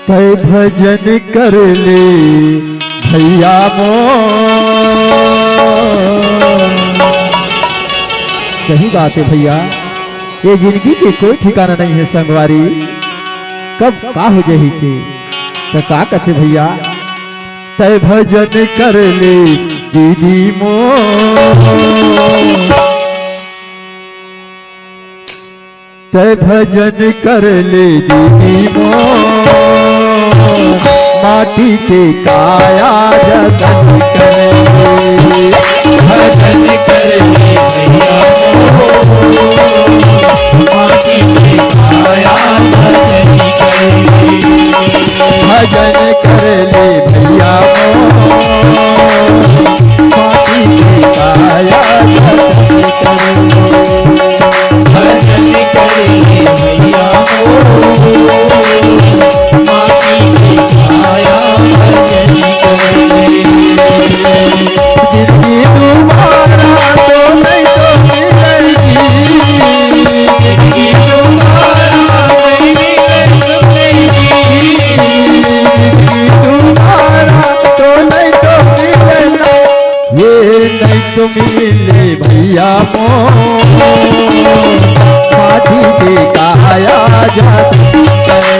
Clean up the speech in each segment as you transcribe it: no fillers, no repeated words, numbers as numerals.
तय भजन कर ले भैया सही बात है भैया, ये जिंदगी के कोई ठिकाना नहीं है संगवारी, कब का हो जाही के तो का कहते भैया। तय भजन कर ले दीदी तय भजन कर ले दीदी माटी के काया जतन करे, भजन कर ले भैया माटी के काया जतन करे, भजन कर ले भैया माटी के काया जतन करे, भजन कर ले भैया माटी के काया जतन करे। जिंदगी तुम्हारा तो नहीं तो मिलेगी, जिंदगी तुम्हारा नहीं मिलेगी, जिंदगी तुम्हारा तो नहीं तो मिलेगा, ये नहीं तो मिले भैया माटी के काया जतन करे,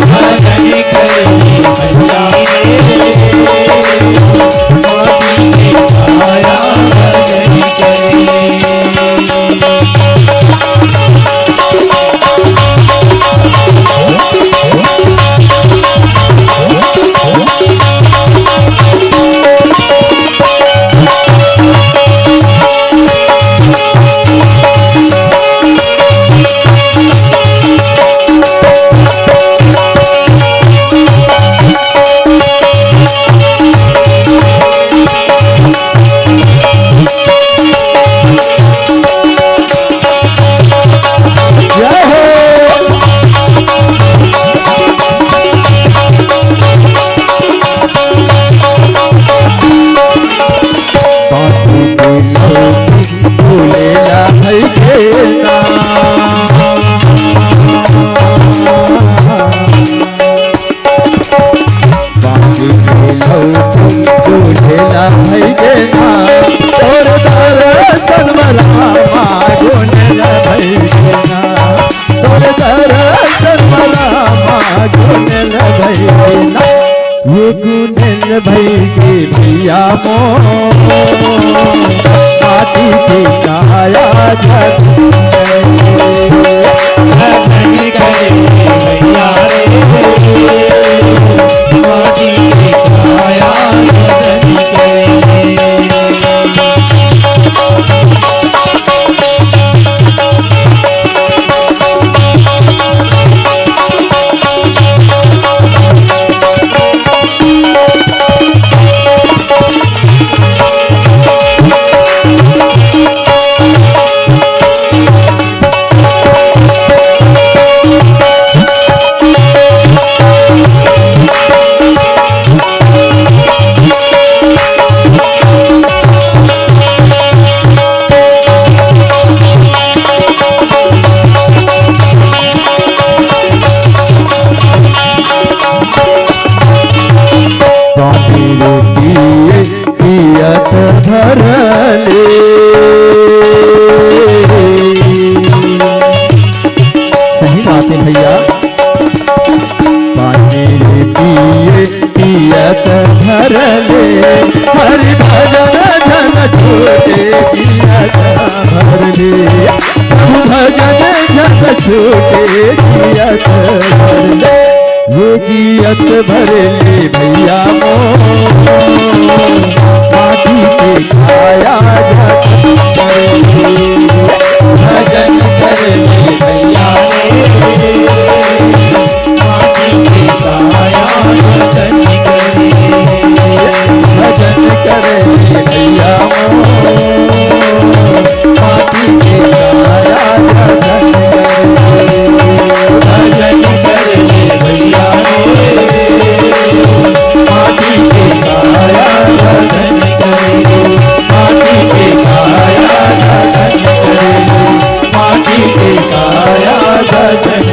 भजन कर ले भैया माटी के काया जतन करे। ये गुनेल भई के भैया माटी के काया जतन भजन कर ले भैया माटी के काया जतन करे। धर ले सही बात है भैया, पानी पिए पियत धर ले हरि भजन धन छूटे पियत भर ले, भजन धन छूटे पियत भर ले, ये जियत भर ले भैया माटी के काया जतन करे, भजन कर ले भैया माटी के काया जतन करे, भजन कर ले भैया माटी के काया जतन करे, भजन कर ले भैया माटी के काया जतन करे, माटी के काया जतन करे, माटी के काया जतन